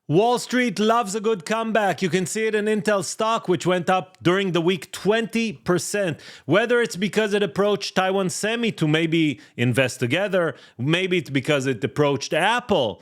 Wall Street loves a good comeback. You can see it in Intel stock, which went up during the week 20%. Whether it's because it approached Taiwan Semi to maybe invest together, maybe it's because it approached Apple.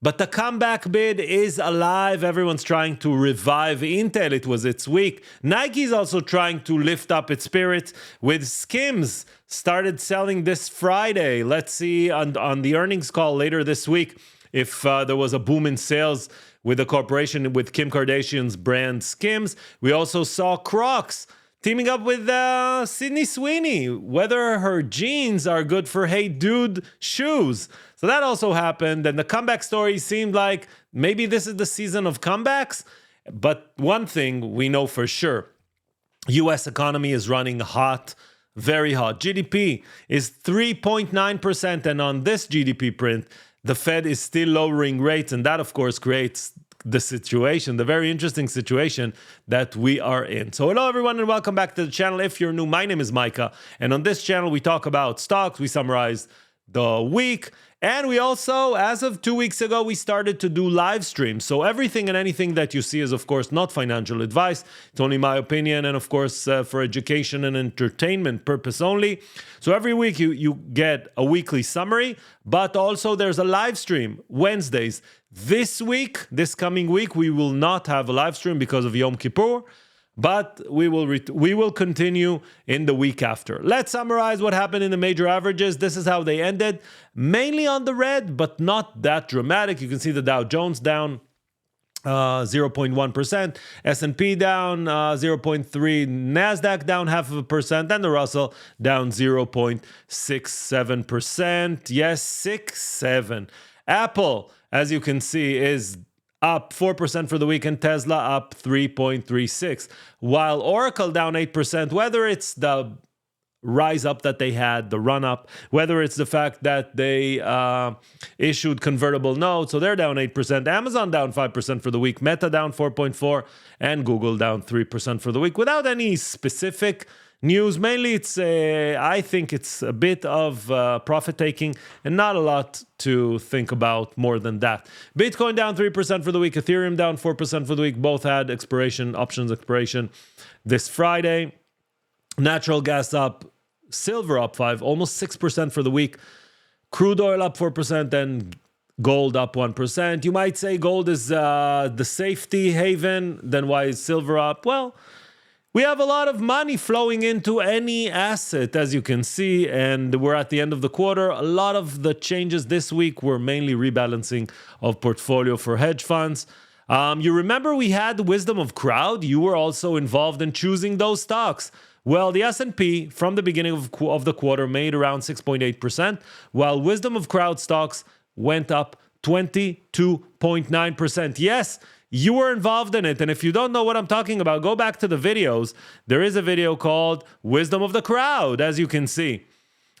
But the comeback bid is alive. Everyone's trying to revive Intel. It was its week. Nike's also trying to lift up its spirits with SKIMS. Started selling this Friday. Let's see on the earnings call later this week if there was a boom in sales with the corporation with Kim Kardashian's brand SKIMS. We also saw Crocs teaming up with Sydney Sweeney, whether her jeans are good for Hey Dude shoes. So that also happened, and the comeback story seemed like maybe this is the season of comebacks. But one thing we know for sure, U.S. economy is running hot, very hot. GDP is 3.9%, and on this GDP print, the Fed is still lowering rates, and that, of course, creates the situation, the very interesting situation that we are in. So hello, everyone, and welcome back to the channel. If you're new, my name is Micah, and on this channel, we talk about stocks, we summarize the week, and we also, as of 2 weeks ago, we started to do live streams. So everything and anything that you see is, of course, not financial advice. It's only my opinion, and of course, for education and entertainment purpose only. So every week you get a weekly summary, but also there's a live stream Wednesdays. This week, this coming week, we will not have a live stream because of Yom Kippur, but we will continue in the week after. Let's summarize what happened in the major averages. This is how they ended, mainly on the red, but not that dramatic. You can see the Dow Jones down 0.1%, S&P down 0.3%, Nasdaq down 0.5%, and the Russell down 0.67%. Yes, 6.7. Apple, as you can see, is up 4% for the week, and Tesla up 3.36%. While Oracle down 8%, whether it's the rise up that they had, the run up, whether it's the fact that they issued convertible notes, so they're down 8%. Amazon down 5% for the week, Meta down 4.4%, and Google down 3% for the week, without any specific news. Mainly it's I think it's a bit of profit taking and not a lot to think about more than that. Bitcoin down 3% for the week, Ethereum down 4% for the week. Both had options expiration this Friday. Natural gas up, silver up 5%, almost 6% for the week. Crude oil up 4% and gold up 1%. You might say gold is the safety haven, then why is silver up? Well, we have a lot of money flowing into any asset, as you can see, and we're at the end of the quarter. A lot of the changes this week were mainly rebalancing of portfolio for hedge funds. You remember we had the wisdom of crowd? You were also involved in choosing those stocks. Well, the S&P from the beginning of the quarter made around 6.8%, while wisdom of crowd stocks went up 22.9%. Yes, you were involved in it, and if you don't know what I'm talking about, go back to the videos. There is a video called Wisdom of the Crowd, as you can see.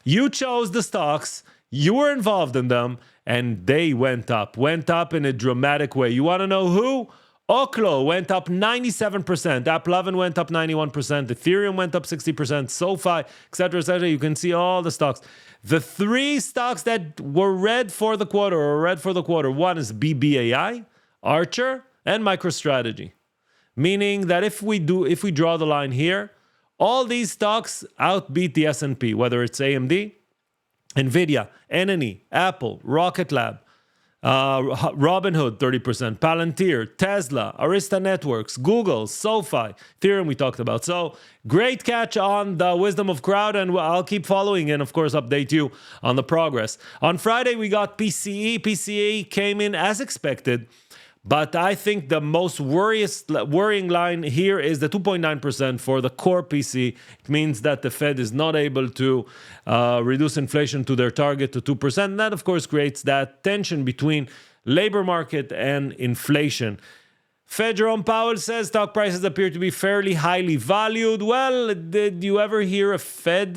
You chose the stocks, you were involved in them, and they went up in a dramatic way. You want to know who? Oklo went up 97%, App11 went up 91%, Ethereum went up 60%, SoFi, etc., etc. You can see all the stocks. The three stocks that were red for the quarter, one is BBAI, Archer, and MicroStrategy, meaning that if we draw the line here, all these stocks outbeat the S&P, whether it's AMD, Nvidia, NNE, Apple, Rocket Lab, Robinhood 30%, Palantir, Tesla, Arista Networks, Google, SoFi, Ethereum we talked about. So great catch on the wisdom of crowd, and I'll keep following and of course update you on the progress. On Friday we got PCE. PCE came in as expected. But I think the most worrying line here is the 2.9% for the core PC. It means that the Fed is not able to reduce inflation to their target to 2%. And that, of course, creates that tension between labor market and inflation. Fed Jerome Powell says stock prices appear to be fairly highly valued. Well, did you ever hear a Fed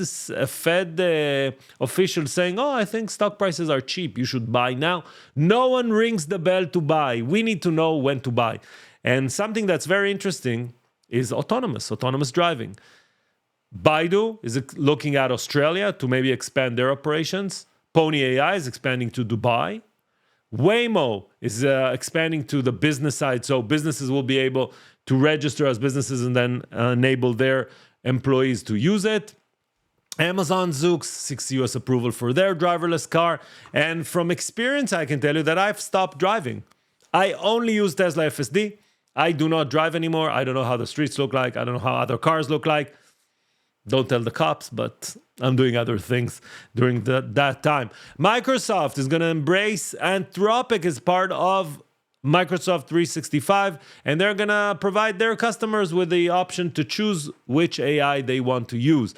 official saying, oh, I think stock prices are cheap, you should buy now? No one rings the bell to buy. We need to know when to buy. And something that's very interesting is autonomous driving. Baidu is looking at Australia to maybe expand their operations. Pony AI is expanding to Dubai. Waymo is expanding to the business side, so businesses will be able to register as businesses and then enable their employees to use it. Amazon Zoox seeks US approval for their driverless car. And from experience, I can tell you that I've stopped driving. I only use Tesla FSD. I do not drive anymore. I don't know how the streets look like. I don't know how other cars look like. Don't tell the cops, but I'm doing other things during that time. Microsoft is going to embrace Anthropic as part of Microsoft 365, and they're going to provide their customers with the option to choose which AI they want to use.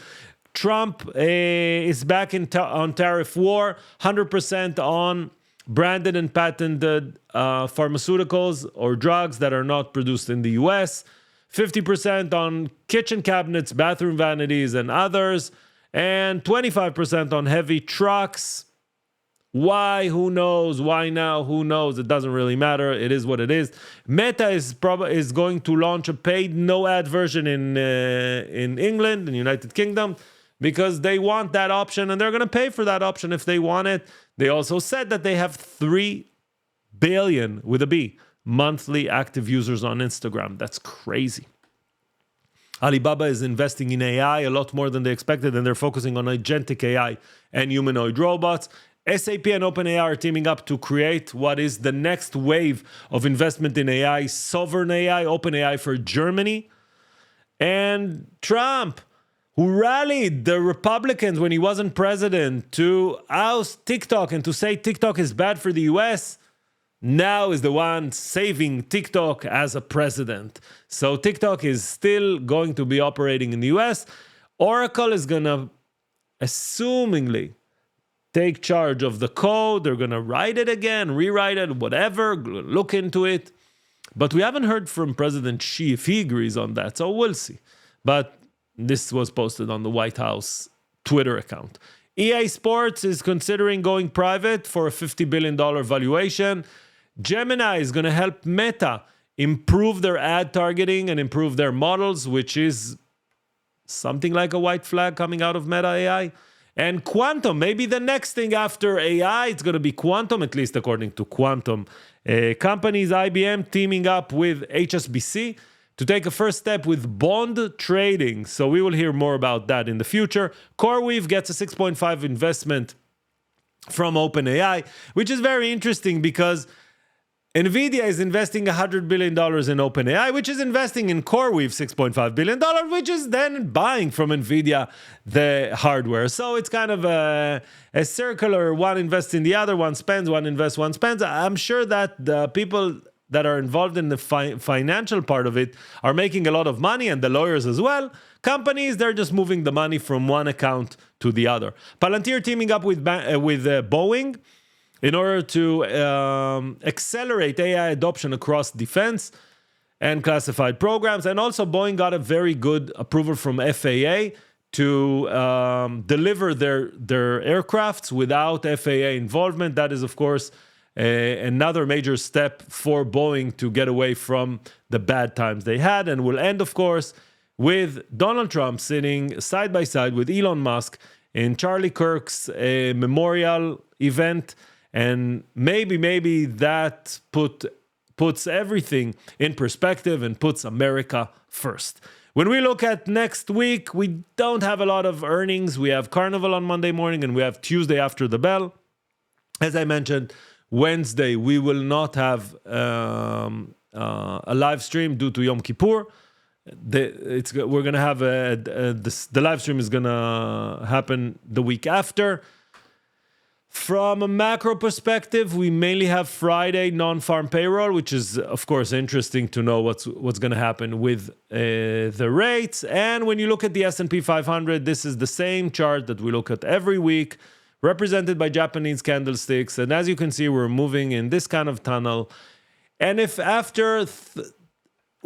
Trump is back on tariff war, 100% on branded and patented pharmaceuticals or drugs that are not produced in the US, 50% on kitchen cabinets, bathroom vanities, and others, and 25% on heavy trucks. Why? Who knows? Why now? Who knows? It doesn't really matter. It is what it is. Meta is going to launch a paid no-ad version in England, in the United Kingdom, because they want that option, and they're going to pay for that option if they want it. They also said that they have 3 billion, with a B, monthly active users on Instagram. That's crazy. Alibaba is investing in AI a lot more than they expected, and they're focusing on agentic AI and humanoid robots. SAP and OpenAI are teaming up to create what is the next wave of investment in AI, sovereign AI, OpenAI for Germany. And Trump, who rallied the Republicans when he wasn't president to oust TikTok and to say TikTok is bad for the US, now is the one saving TikTok as a president. So TikTok is still going to be operating in the US. Oracle is going to, assumingly, take charge of the code. They're going to write it again, rewrite it, whatever, look into it. But we haven't heard from President Xi if he agrees on that, so we'll see. But this was posted on the White House Twitter account. EA Sports is considering going private for a $50 billion valuation. Gemini is going to help Meta improve their ad targeting and improve their models, which is something like a white flag coming out of Meta AI. And quantum, maybe the next thing after AI, it's going to be quantum, at least according to quantum companies. IBM teaming up with HSBC to take a first step with bond trading. So we will hear more about that in the future. CoreWeave gets a 6.5 investment from OpenAI, which is very interesting because Nvidia is investing $100 billion in OpenAI, which is investing in CoreWeave $6.5 billion, which is then buying from Nvidia the hardware. So it's kind of a circular, one invests in the other, one spends, one invests, one spends. I'm sure that the people that are involved in the financial part of it are making a lot of money, and the lawyers as well. Companies, they're just moving the money from one account to the other. Palantir teaming up with Boeing in order to accelerate AI adoption across defense and classified programs. And also Boeing got a very good approval from FAA to deliver their aircrafts without FAA involvement. That is, of course, another major step for Boeing to get away from the bad times they had. And will end, of course, with Donald Trump sitting side by side with Elon Musk in Charlie Kirk's memorial event. And maybe that puts everything in perspective and puts America first. When we look at next week, we don't have a lot of earnings. We have Carnival on Monday morning and we have Tuesday after the bell. As I mentioned, Wednesday, we will not have a live stream due to Yom Kippur. We're going to have the live stream is going to happen the week after. From a macro perspective, we mainly have Friday non-farm payroll, which is, of course, interesting to know what's going to happen with the rates. And when you look at the S&P 500, this is the same chart that we look at every week, represented by Japanese candlesticks. And as you can see, we're moving in this kind of tunnel. And if after a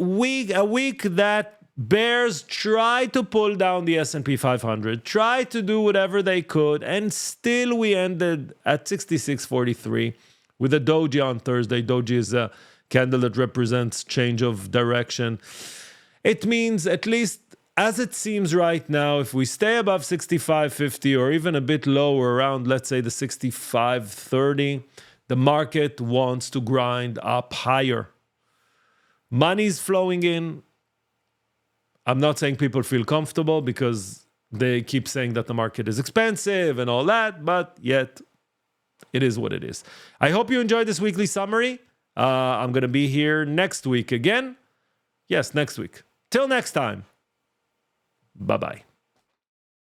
week that bears try to pull down the S&P 500, try to do whatever they could, and still we ended at 66.43 with a Doji on Thursday. Doji is a candle that represents change of direction. It means, at least as it seems right now, if we stay above 65.50 or even a bit lower around, let's say, the 65.30, The market wants to grind up higher. Money's flowing in. I'm not saying people feel comfortable because they keep saying that the market is expensive and all that, but yet it is what it is. I hope you enjoyed this weekly summary. I'm going to be here next week again. Yes, next week. Till next time. Bye-bye.